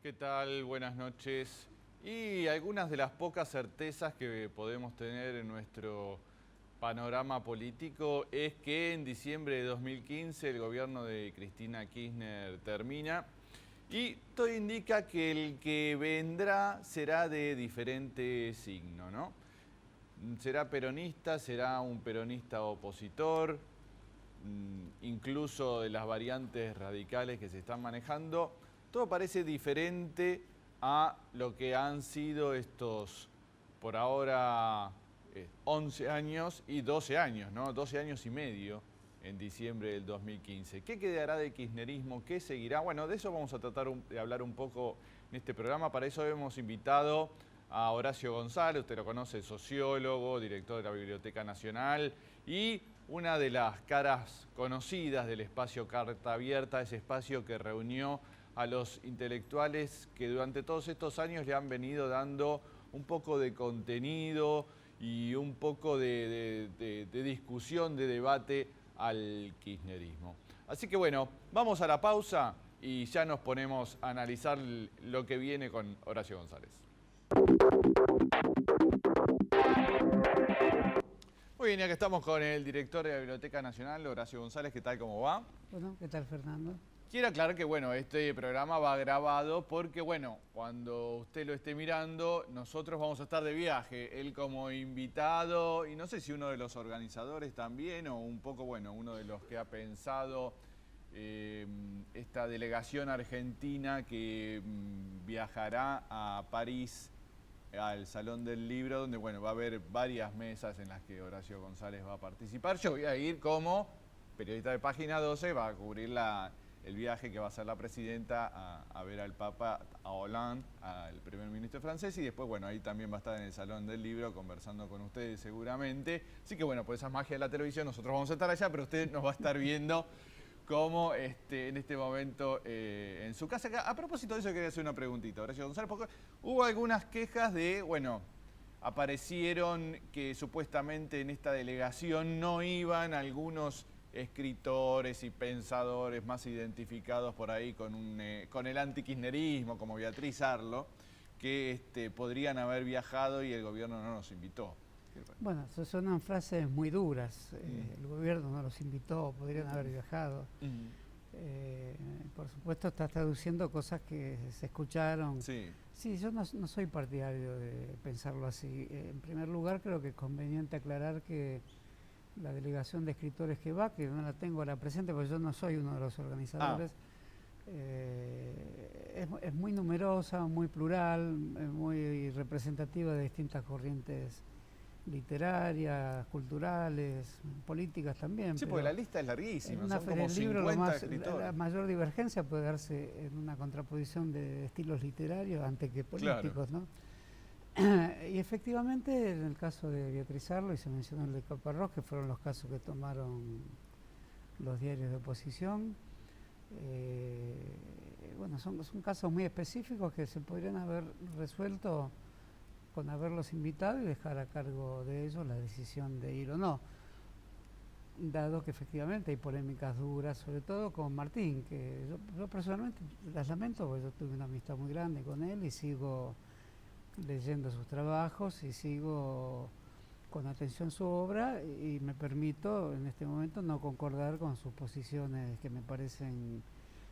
¿Qué tal? Buenas noches. Y algunas de las pocas certezas que podemos tener en nuestro panorama político es que en diciembre de 2015 el gobierno de Cristina Kirchner termina y todo indica que el que vendrá será de diferente signo, ¿no? Será peronista, será un peronista opositor, incluso de las variantes radicales que se están manejando. Todo parece diferente a lo que han sido estos, por ahora, 11 años y 12 años, ¿no? 12 años y medio en diciembre del 2015. ¿Qué quedará del kirchnerismo? ¿Qué seguirá? Bueno, de eso vamos a tratar de hablar un poco en este programa. Para eso hemos invitado a Horacio González, usted lo conoce, sociólogo, director de la Biblioteca Nacional y una de las caras conocidas del espacio Carta Abierta, ese espacio que reunió a los intelectuales que durante todos estos años le han venido dando un poco de contenido y un poco de discusión, de debate al kirchnerismo. Así que bueno, vamos a la pausa y ya nos ponemos a analizar lo que viene con Horacio González. Muy bien, ya que estamos con el director de la Biblioteca Nacional, Horacio González, ¿qué tal? ¿Cómo va? Bueno, ¿qué tal, Fernando? Quiero aclarar que, bueno, este programa va grabado porque, bueno, cuando usted lo esté mirando, nosotros vamos a estar de viaje. Él como invitado, y no sé si uno de los organizadores también, o un poco, bueno, uno de los que ha pensado esta delegación argentina que viajará a París al Salón del Libro, donde bueno, va a haber varias mesas en las que Horacio González va a participar. Yo voy a ir como periodista de Página 12, va a cubrir el viaje que va a hacer la presidenta a ver al Papa, a Hollande, al primer ministro francés, y después, bueno, ahí también va a estar en el Salón del Libro conversando con ustedes seguramente. Así que bueno, por esa magia de la televisión, nosotros vamos a estar allá, pero usted nos va a estar viendo como en este momento en su casa. A propósito de eso quería hacer una preguntita, Horacio González, porque hubo algunas quejas de, bueno, aparecieron que supuestamente en esta delegación no iban algunos escritores y pensadores más identificados por ahí con el antikirchnerismo, como Beatriz Arlo, que podrían haber viajado y el gobierno no nos invitó. Bueno, sonan frases muy duras. El gobierno no los invitó, podrían haber viajado. Por supuesto, estás traduciendo cosas que se escucharon. Sí. Sí, yo no soy partidario de pensarlo así. En primer lugar, creo que es conveniente aclarar que la delegación de escritores que va, que no la tengo ahora presente porque yo no soy uno de los organizadores, es muy numerosa, muy plural, muy representativa de distintas corrientes literarias, culturales, políticas también. Sí, porque la lista es larguísima, son como 50 escritores. La mayor divergencia puede darse en una contraposición de estilos literarios antes que políticos, claro, ¿no? Y efectivamente, en el caso de Beatriz Arlo, y se mencionó el de Caparrós, que fueron los casos que tomaron los diarios de oposición, bueno, son casos muy específicos que se podrían haber resuelto con haberlos invitado y dejar a cargo de ellos la decisión de ir o no, dado que efectivamente hay polémicas duras, sobre todo con Martín, que yo personalmente las lamento porque yo tuve una amistad muy grande con él y sigo leyendo sus trabajos y sigo con atención su obra, y me permito en este momento no concordar con sus posiciones que me parecen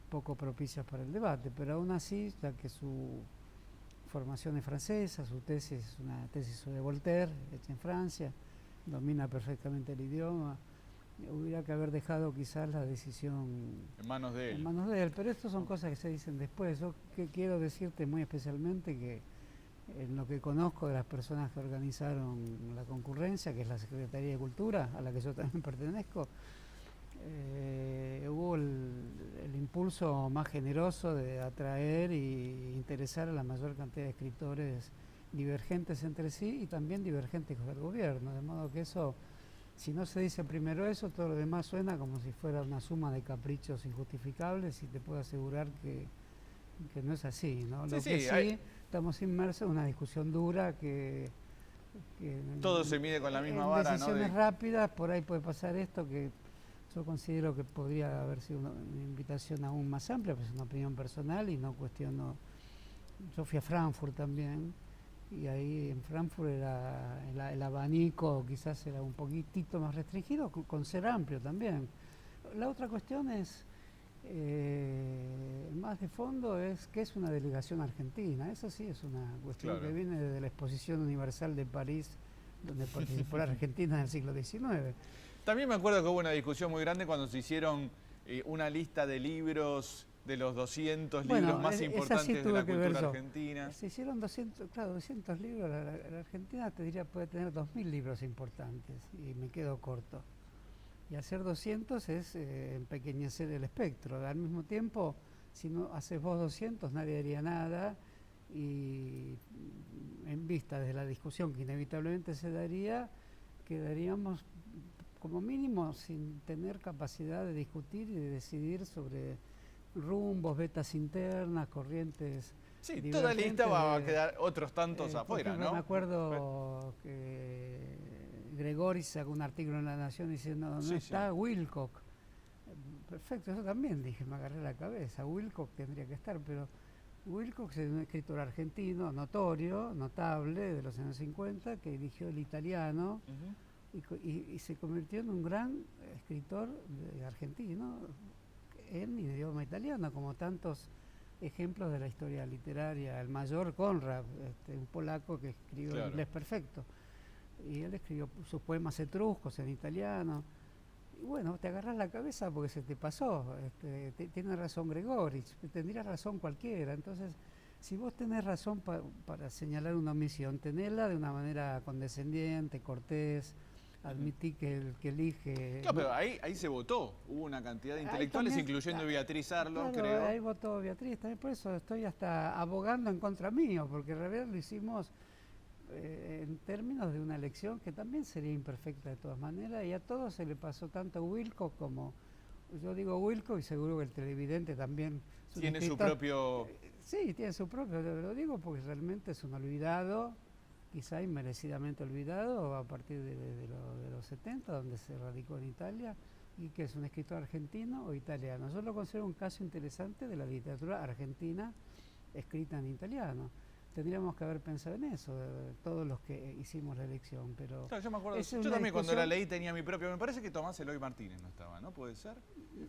poco propicias para el debate, pero aún así, ya que su formación es francesa, su tesis es una tesis sobre Voltaire, hecha en Francia, domina perfectamente el idioma, hubiera que haber dejado quizás la decisión en manos de él. En manos de él, pero estas son cosas que se dicen después. Yo quiero decirte muy especialmente que en lo que conozco de las personas que organizaron la concurrencia, que es la Secretaría de Cultura, a la que yo también pertenezco, hubo el impulso más generoso de atraer e interesar a la mayor cantidad de escritores divergentes entre sí y también divergentes con el gobierno, de modo que eso, si no se dice primero eso, todo lo demás suena como si fuera una suma de caprichos injustificables, y te puedo asegurar que no es así, ¿no? Lo que sí, estamos inmersos en una discusión dura que todo se mide con la misma vara, decisiones rápidas, por ahí puede pasar esto, que yo considero que podría haber sido una invitación aún más amplia, pues es una opinión personal y no cuestiono yo fui a Frankfurt también, y ahí en Frankfurt era el abanico quizás era un poquitito más restringido, con ser amplio también. La otra cuestión es, más de fondo, es qué es una delegación argentina. Eso sí es una cuestión Claro. que viene de la Exposición Universal de París, donde participó la Argentina en el siglo XIX. También me acuerdo que hubo una discusión muy grande cuando se hicieron una lista de libros, de los 200 libros más esa sí importantes de la tuve que ver cultura yo. argentina. Se hicieron 200, claro, 200 libros. La Argentina, te diría, puede tener 2000 libros importantes, y me quedo corto. Y hacer 200 es empequeñecer el espectro. Al mismo tiempo, si no haces vos 200, nadie haría nada, y en vista de la discusión que inevitablemente se daría, quedaríamos como mínimo sin tener capacidad de discutir y de decidir sobre rumbos, vetas internas, corrientes. Sí, toda lista va a quedar otros tantos Por afuera, ejemplo, ¿no? me acuerdo que Gregori sacó un artículo en La Nación diciendo no Sí, está Wilcock. Perfecto, eso también dije, me agarré la cabeza. Wilcock tendría que estar, pero Wilcock es un escritor argentino notorio, notable, de los años 50, que eligió el italiano. Y se convirtió en un gran escritor argentino en idioma italiano, como tantos ejemplos de la historia literaria. El mayor Conrad, un polaco que escribió en inglés perfecto, y él escribió sus poemas etruscos en italiano. Y bueno, te agarras la cabeza porque se te pasó. Tiene razón Gregorich, tendría razón cualquiera. Entonces, si vos tenés razón para señalar una omisión, tenela de una manera condescendiente, cortés. Admití que el que elige... Claro, pero ahí se votó. Hubo una cantidad de intelectuales, también, incluyendo Beatriz Arlo, claro, creo. ahí votó Beatriz. También por eso estoy hasta abogando en contra mío, porque en realidad lo hicimos en términos de una elección que también sería imperfecta de todas maneras, y a todos se le pasó, tanto a Wilcock como... Yo digo Wilcock y seguro que el televidente también... Tiene su propio... Sí, tiene su propio, lo digo porque realmente es un olvidado, quizá inmerecidamente olvidado a partir de los 70, donde se radicó en Italia, y que es un escritor argentino o italiano. Yo lo considero un caso interesante de la literatura argentina escrita en italiano. Tendríamos que haber pensado en eso, todos los que hicimos la elección, pero... Claro, yo me acuerdo, yo también cuando la leí tenía mi propio... Me parece que Tomás Eloy Martínez no estaba, ¿no? ¿Puede ser?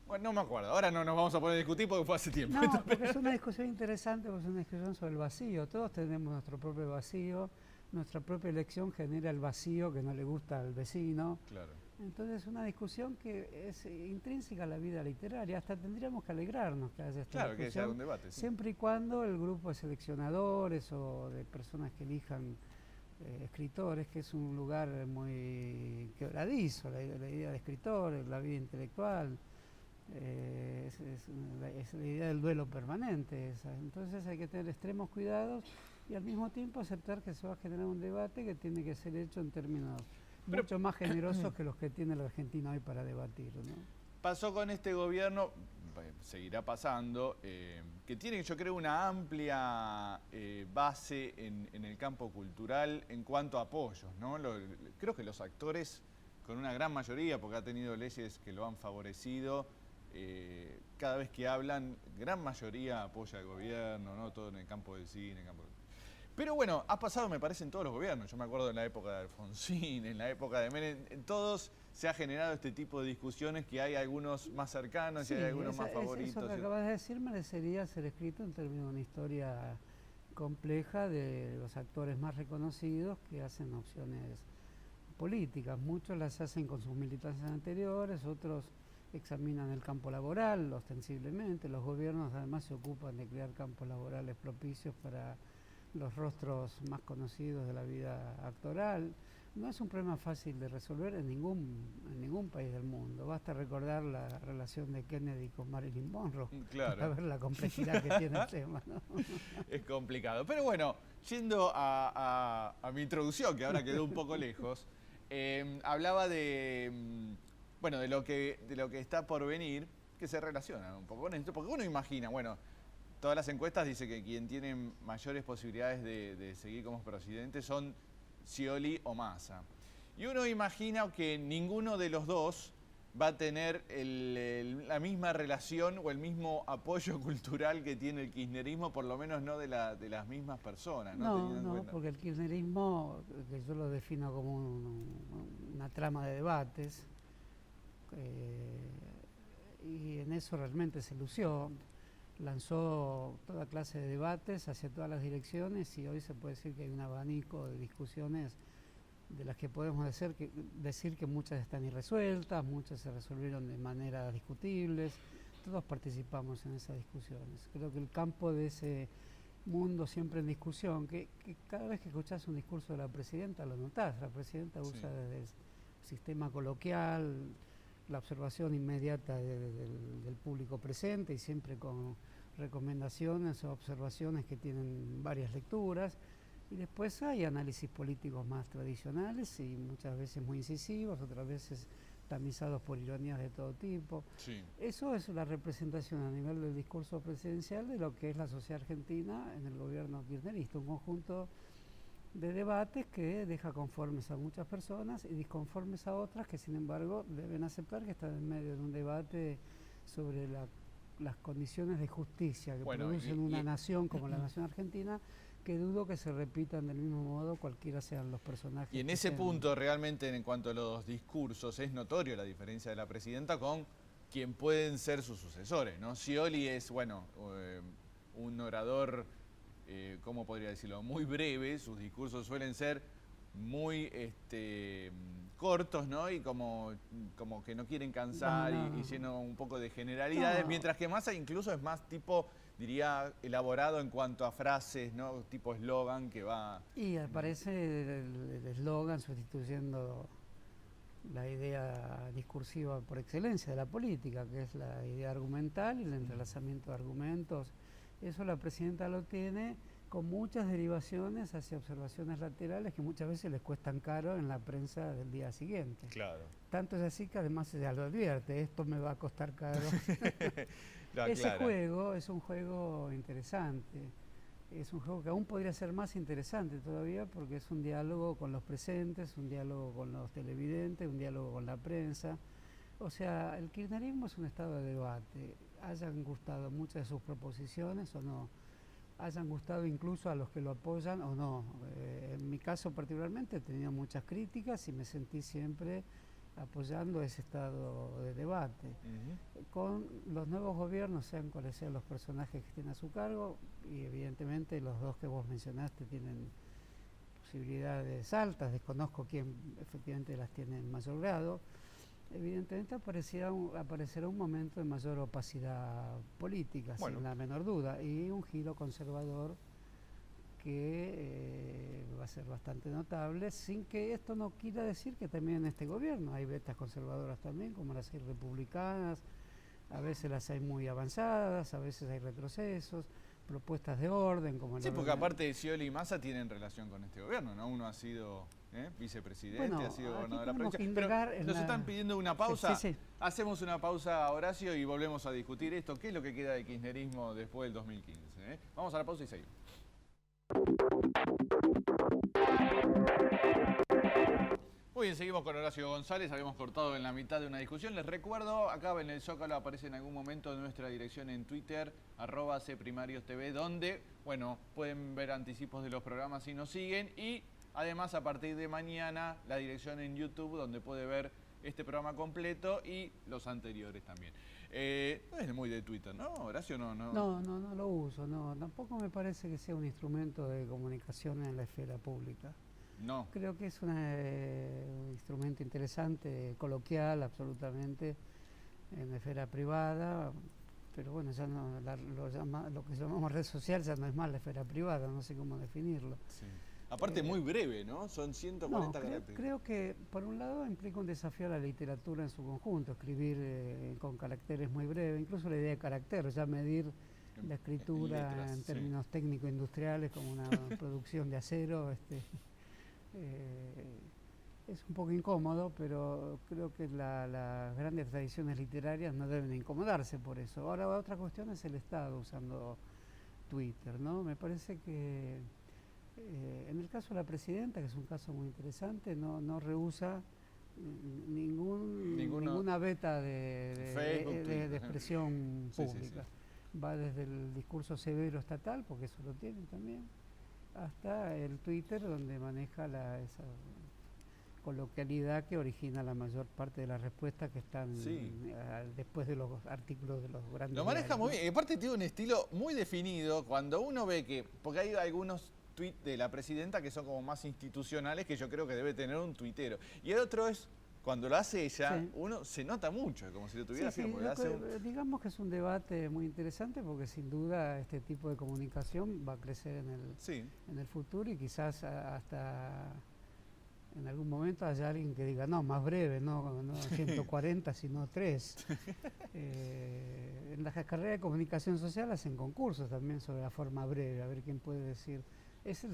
Bueno, no me acuerdo, ahora no nos vamos a poner a discutir porque fue hace tiempo. No, porque es una discusión interesante, porque es una discusión sobre el vacío. Todos tenemos nuestro propio vacío. Nuestra propia elección genera el vacío que no le gusta al vecino. Claro. Entonces es una discusión que es intrínseca a la vida literaria. Hasta tendríamos que alegrarnos que haya esta claro, discusión. Que sea un debate. Sí. Siempre y cuando el grupo de seleccionadores o de personas que elijan escritores, que es un lugar muy quebradizo, la idea de escritores, la vida intelectual, es la idea del duelo permanente. Entonces hay que tener extremos cuidados y al mismo tiempo aceptar que se va a generar un debate que tiene que ser hecho en términos mucho más generosos que los que tiene la Argentina hoy para debatir, ¿no? Pasó con este gobierno, seguirá pasando, que tiene, yo creo, una amplia base en el campo cultural en cuanto a apoyos, ¿no? Creo que los actores, con una gran mayoría, porque ha tenido leyes que lo han favorecido, cada vez que hablan, gran mayoría apoya al gobierno, ¿no? Todo en el campo del cine, Pero bueno, ha pasado, me parece, en todos los gobiernos. Yo me acuerdo en la época de Alfonsín, en la época de Menem, en todos se ha generado este tipo de discusiones, que hay algunos más cercanos y hay algunos más favoritos. Eso que acabas de decir merecería ser escrito en términos de una historia compleja de los actores más reconocidos que hacen opciones políticas. Muchos las hacen con sus militancias anteriores, otros examinan el campo laboral ostensiblemente. Los gobiernos además se ocupan de crear campos laborales propicios para los rostros más conocidos de la vida actoral. No es un problema fácil de resolver en ningún país del mundo. Basta recordar la relación de Kennedy con Marilyn Monroe para ver la complejidad que tiene el tema, ¿no? Es complicado. Pero bueno, yendo a mi introducción, que ahora quedó un poco lejos, hablaba de lo que está por venir, que se relaciona un poco con esto, porque uno imagina, bueno, todas las encuestas dicen que quien tiene mayores posibilidades de seguir como presidente son Scioli o Massa. Y uno imagina que ninguno de los dos va a tener la misma relación o el mismo apoyo cultural que tiene el kirchnerismo, por lo menos no de las mismas personas, ¿no? No, porque el kirchnerismo, que yo lo defino como una trama de debates, y en eso realmente se lució, lanzó toda clase de debates hacia todas las direcciones y hoy se puede decir que hay un abanico de discusiones de las que podemos decir que muchas están irresueltas, muchas se resolvieron de maneras discutibles, todos participamos en esas discusiones. Creo que el campo de ese mundo siempre en discusión, que cada vez que escuchás un discurso de la presidenta lo notás, la presidenta usa desde el sistema coloquial, la observación inmediata del público presente y siempre con recomendaciones o observaciones que tienen varias lecturas. Y después hay análisis políticos más tradicionales y muchas veces muy incisivos, otras veces tamizados por ironías de todo tipo. Sí. Eso es la representación a nivel del discurso presidencial de lo que es la sociedad argentina en el gobierno kirchnerista, un conjunto de debates que deja conformes a muchas personas y disconformes a otras que sin embargo deben aceptar que están en medio de un debate sobre las condiciones de justicia que producen una nación como la nación argentina, que dudo que se repitan del mismo modo cualquiera sean los personajes. Y en ese punto realmente en cuanto a los discursos es notorio la diferencia de la presidenta con quien pueden ser sus sucesores, ¿no? Scioli es, bueno, un orador, ¿cómo podría decirlo? Muy breve, sus discursos suelen ser muy cortos, ¿no? Y como que no quieren cansar y lleno un poco de generalidades, mientras que Massa incluso es más tipo, diría, elaborado en cuanto a frases, ¿no? Tipo eslogan que va... Y aparece el eslogan sustituyendo la idea discursiva por excelencia de la política, que es la idea argumental y el entrelazamiento de argumentos. Eso la presidenta lo tiene con muchas derivaciones hacia observaciones laterales que muchas veces les cuestan caro en la prensa del día siguiente. Claro. Tanto es así que además ella lo advierte, esto me va a costar caro. Ese claro. juego es un juego interesante, es un juego que aún podría ser más interesante todavía porque es un diálogo con los presentes, un diálogo con los televidentes, un diálogo con la prensa. O sea, el kirchnerismo es un estado de debate, hayan gustado muchas de sus proposiciones o no, hayan gustado incluso a los que lo apoyan o no. En mi caso particularmente he tenido muchas críticas y me sentí siempre apoyando ese estado de debate. Con los nuevos gobiernos, sean cuales sean los personajes que estén a su cargo, y evidentemente los dos que vos mencionaste tienen posibilidades altas, desconozco quién efectivamente las tiene en mayor grado, evidentemente aparecerá un momento de mayor opacidad política, sin la menor duda, y un giro conservador que va a ser bastante notable, sin que esto no quiera decir que también en este gobierno hay vetas conservadoras también, como las hay republicanas, a veces las hay muy avanzadas, a veces hay retrocesos, propuestas de orden, como sí, porque aparte de Scioli y Massa tienen relación con este gobierno, ¿no? Uno ha sido vicepresidente, ha sido gobernador de la provincia. Pero nos están pidiendo una pausa. Sí. Hacemos una pausa, Horacio, y volvemos a discutir esto. ¿Qué es lo que queda de kirchnerismo después del 2015? Vamos a la pausa y seguimos. Muy bien, seguimos con Horacio González, habíamos cortado en la mitad de una discusión. Les recuerdo, acá en el Zócalo aparece en algún momento nuestra dirección en Twitter, @cprimariostv, donde, bueno, pueden ver anticipos de los programas si nos siguen. Y además, a partir de mañana, la dirección en YouTube, donde puede ver este programa completo y los anteriores también. No es muy de Twitter, ¿no, Horacio? No lo uso, no. Tampoco me parece que sea un instrumento de comunicación en la esfera pública. No. Creo que es un instrumento interesante, coloquial, absolutamente, en la esfera privada, pero bueno, ya no, lo que llamamos red social ya no es más la esfera privada, no sé cómo definirlo. Sí. Aparte muy breve, ¿no? Son 140 caracteres. Creo que, por un lado, implica un desafío a la literatura en su conjunto, escribir con caracteres muy breves, incluso la idea de carácter, ya medir la escritura letras, en términos técnico-industriales como una producción de acero, es un poco incómodo, pero creo que las grandes tradiciones literarias no deben incomodarse por eso. Ahora, otra cuestión es el Estado usando Twitter, ¿no? Me parece que en el caso de la presidenta, que es un caso muy interesante, no rehúsa ninguna beta de Facebook, de expresión Sí, sí, pública. sí. Va desde el discurso severo estatal, porque eso lo tienen también, hasta el Twitter, donde maneja esa coloquialidad que origina la mayor parte de las respuestas que están Sí. después de los artículos de los grandes Lo maneja diarios, muy ¿no? bien. Y aparte tiene un estilo muy definido. Cuando uno ve que... Porque hay algunos tweets de la presidenta que son como más institucionales, que yo creo que debe tener un tuitero. Y el otro es, cuando lo hace ella, Sí. uno se nota mucho, como si lo tuviera Sí, firme. sí, digamos que es un debate muy interesante porque sin duda este tipo de comunicación va a crecer Sí. en el futuro y quizás hasta en algún momento haya alguien que diga, no, más breve, no 140, sino 3. En las carreras de comunicación social hacen concursos también sobre la forma breve, a ver quién puede decir. Es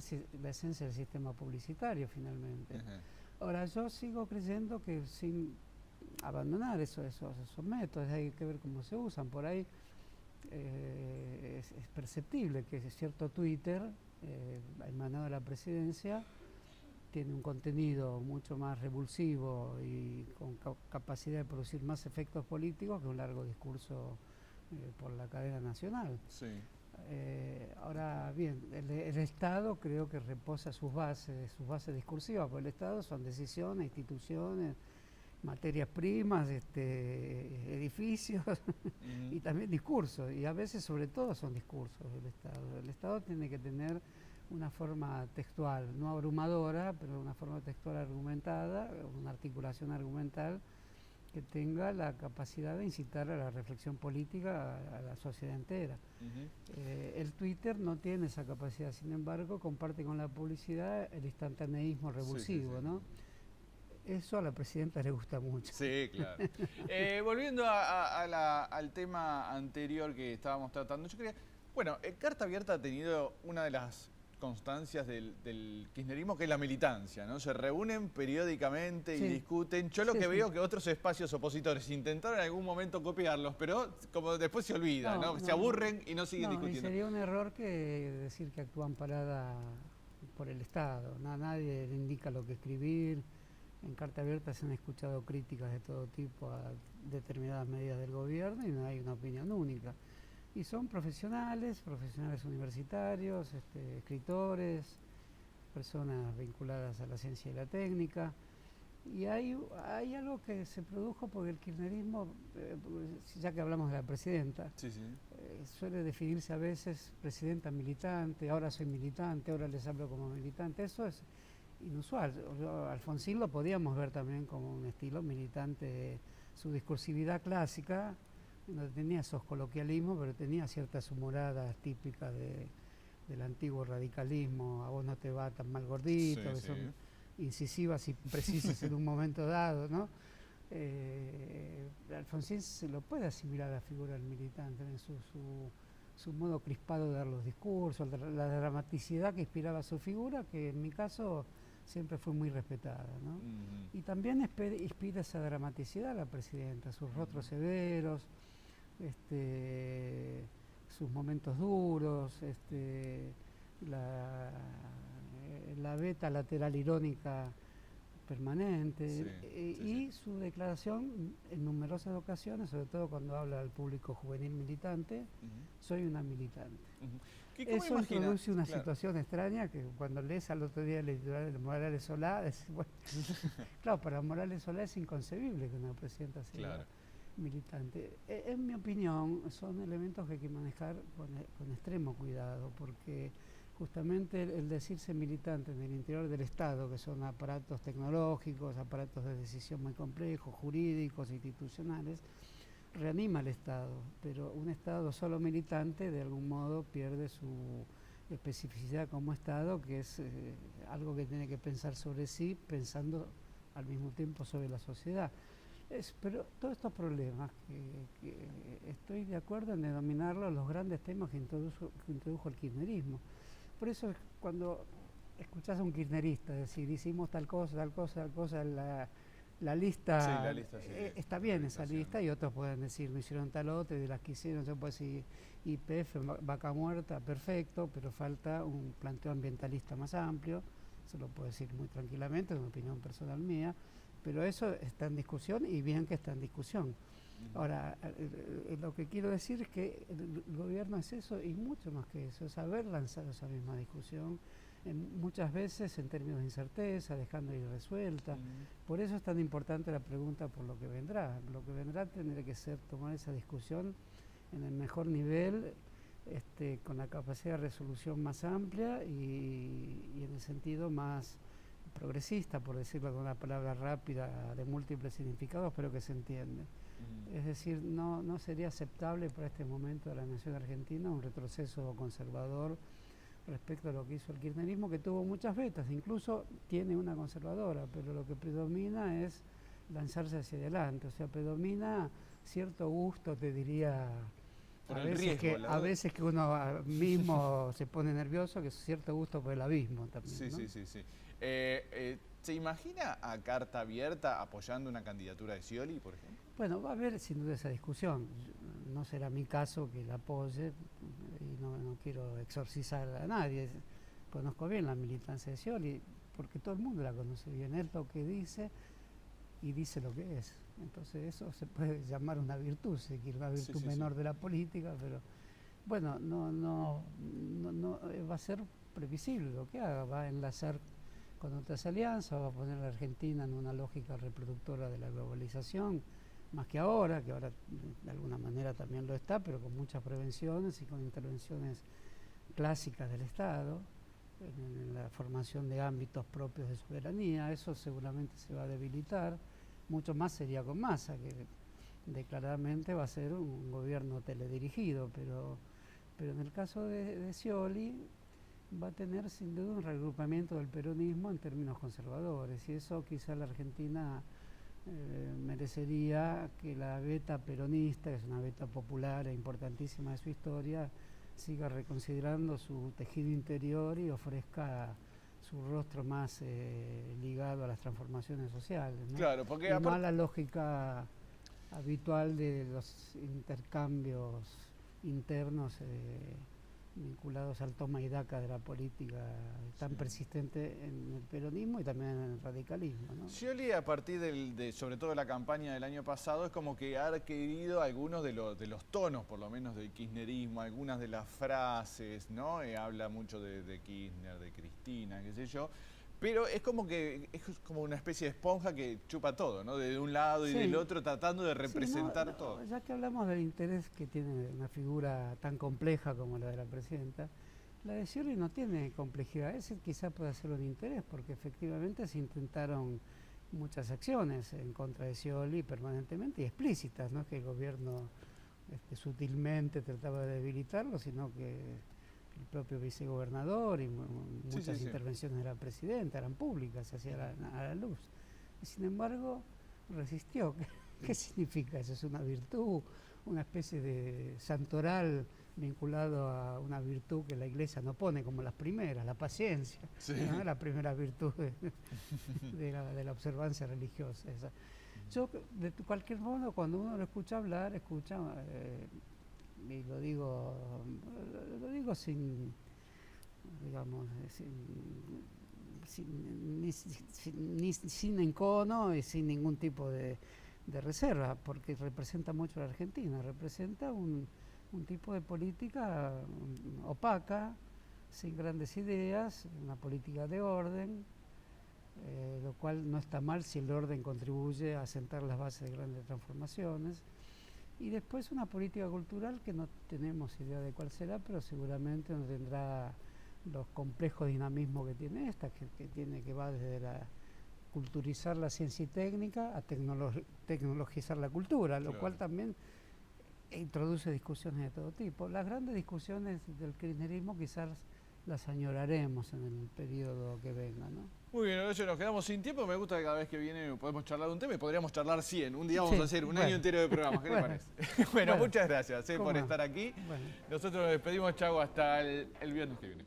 la esencia del sistema publicitario finalmente. Ajá. Ahora, yo sigo creyendo que sin abandonar esos métodos, hay que ver cómo se usan. Por ahí es perceptible que cierto Twitter, emanado de la presidencia, tiene un contenido mucho más revulsivo y con capacidad de producir más efectos políticos que un largo discurso por la cadena nacional. Sí. Ahora bien, el Estado creo que reposa sus bases discursivas, porque el Estado son decisiones, instituciones, materias primas, edificios y también discursos, y a veces sobre todo son discursos del Estado. El Estado tiene que tener una forma textual, no abrumadora, pero una forma textual argumentada, una articulación argumental que tenga la capacidad de incitar a la reflexión política a la sociedad entera. El Twitter no tiene esa capacidad, sin embargo, comparte con la publicidad el instantaneísmo revulsivo, Sí, sí, sí. ¿no? Eso a la presidenta le gusta mucho. Sí, claro. Volviendo al tema anterior que estábamos tratando, yo quería... Bueno, Carta Abierta ha tenido una de las constancias del kirchnerismo, que es la militancia, ¿no? Se reúnen periódicamente y Sí. discuten. Yo lo Sí, que sí. veo que otros espacios opositores intentaron en algún momento copiarlos, pero como después se olvida, ¿no? Se aburren y no siguen y discutiendo. sería un error que decir que actúan parada por el Estado. Nadie le indica lo que escribir. En Carta Abierta se han escuchado críticas de todo tipo a determinadas medidas del gobierno y no hay una opinión única. Y son profesionales universitarios, escritores, personas vinculadas a la ciencia y la técnica. Y hay algo que se produjo porque el kirchnerismo, ya que hablamos de la presidenta, Sí, sí. suele definirse a veces presidenta militante, ahora soy militante, ahora les hablo como militante. Eso es inusual. Alfonsín lo podíamos ver también como un estilo militante, su discursividad clásica, no tenía esos coloquialismos, pero tenía ciertas humoradas típicas del antiguo radicalismo, a vos no te va tan mal gordito, Sí, que sí. son incisivas y precisas en un momento dado, ¿no? Alfonsín se lo puede asimilar a la figura del militante, en su modo crispado de dar los discursos, la dramaticidad que inspiraba su figura, que en mi caso siempre fue muy respetada, ¿no? Y también inspira esa dramaticidad a la presidenta, sus rostros severos, sus momentos duros, la beta lateral irónica permanente, y su declaración en numerosas ocasiones, sobre todo cuando habla al público juvenil militante, soy una militante. Eso introduce una situación extraña que cuando lees al otro día el editorial de Morales Solá, bueno, claro, para Morales Solá es inconcebible que una presidenta sea militante. En mi opinión, son elementos que hay que manejar con extremo cuidado, porque justamente el decirse militante en el interior del Estado, que son aparatos tecnológicos, aparatos de decisión muy complejos, jurídicos, institucionales, reanima al Estado, pero un Estado solo militante de algún modo pierde su especificidad como Estado, que es algo que tiene que pensar sobre sí, pensando al mismo tiempo sobre la sociedad. Pero todos estos problemas que estoy de acuerdo en denominarlos los grandes temas que introdujo el kirchnerismo. Por eso cuando escuchás a un kirchnerista decir hicimos tal cosa, la lista, sí, la lista sí, está bien esa lista, y otros pueden decir no hicieron tal otra, y de las que hicieron, yo puedo decir YPF, vaca muerta, perfecto, pero falta un planteo ambientalista más amplio, se lo puedo decir muy tranquilamente, es una opinión personal mía, Pero eso está en discusión y bien que está en discusión. Ahora, lo que quiero decir es que el gobierno es eso y mucho más que eso, es haber lanzado esa misma discusión, muchas veces en términos de incerteza, dejando irresuelta. Por eso es tan importante la pregunta por lo que vendrá. Lo que vendrá tendrá que ser tomar esa discusión en el mejor nivel, con la capacidad de resolución más amplia y en el sentido más progresista, por decirlo con una palabra rápida, de múltiples significados, pero que se entiende. Es decir, no sería aceptable para este momento de la nación argentina un retroceso conservador respecto a lo que hizo el kirchnerismo, que tuvo muchas vetas, incluso tiene una conservadora, pero lo que predomina es lanzarse hacia adelante, o sea, predomina cierto gusto, te diría, a veces que uno mismo se pone nervioso, que es cierto gusto por el abismo también. Sí, ¿no? sí. ¿Se imagina a carta abierta apoyando una candidatura de Scioli, por ejemplo? Bueno, va a haber sin duda esa discusión. No será mi caso que la apoye y no quiero exorcizar a nadie. Conozco bien la militancia de Scioli porque todo el mundo la conoce bien. Es lo que dice y dice lo que es. Entonces eso se puede llamar una virtud, si quiere, una virtud menor de la política, pero bueno, no va a ser previsible lo que haga, va a enlazar con otras alianzas, va a poner a la Argentina en una lógica reproductora de la globalización, más que ahora de alguna manera también lo está, pero con muchas prevenciones y con intervenciones clásicas del Estado, en la formación de ámbitos propios de soberanía. Eso seguramente se va a debilitar, mucho más sería con Massa, que declaradamente va a ser un gobierno teledirigido, pero en el caso de Scioli va a tener sin duda un reagrupamiento del peronismo en términos conservadores, y eso quizá la Argentina merecería que la beta peronista, que es una beta popular e importantísima de su historia, siga reconsiderando su tejido interior y ofrezca su rostro más ligado a las transformaciones sociales, ¿no? Claro, porque y no a la lógica habitual de los intercambios internos vinculados al toma y daca de la política tan persistente en el peronismo y también en el radicalismo, ¿no? Scioli, a partir sobre todo de la campaña del año pasado, es como que ha adquirido algunos de los tonos, por lo menos, del kirchnerismo, algunas de las frases, ¿no? Habla mucho de Kirchner, de Cristina, qué sé yo. Pero es como que es como una especie de esponja que chupa todo, ¿no? De un lado y del otro, tratando de representar todo. Ya que hablamos del interés que tiene una figura tan compleja como la de la presidenta, la de Scioli no tiene complejidad. Ese quizá pueda ser un interés, porque efectivamente se intentaron muchas acciones en contra de Scioli permanentemente y explícitas, no es que el gobierno sutilmente trataba de debilitarlo, sino que el propio vicegobernador y muchas intervenciones de la presidenta eran públicas, se hacían a la luz. Y sin embargo, resistió. ¿Qué significa eso? ¿Es una virtud, una especie de santoral vinculado a una virtud que la Iglesia no pone como las primeras, la paciencia, ¿no? La primera virtud de la observancia religiosa? Esa. Yo, de cualquier modo, cuando uno lo escucha hablar, y lo digo sin, digamos, sin encono y sin ningún tipo de reserva, porque representa mucho a la Argentina, representa un tipo de política opaca, sin grandes ideas, una política de orden, lo cual no está mal si el orden contribuye a sentar las bases de grandes transformaciones. Y después una política cultural que no tenemos idea de cuál será, pero seguramente no tendrá los complejos dinamismos que tiene esta, que va desde culturizar la ciencia y técnica a tecnologizar la cultura, lo cual también introduce discusiones de todo tipo. Las grandes discusiones del kirchnerismo quizás las añoraremos en el periodo que venga, ¿no? Muy bien, Horacio, nos quedamos sin tiempo. Me gusta que cada vez que viene podemos charlar de un tema y podríamos charlar 100. Un día vamos a hacer un año entero de programas. ¿Qué le parece? Bueno, muchas gracias por estar aquí. Nosotros nos despedimos, chau, hasta el viernes que viene.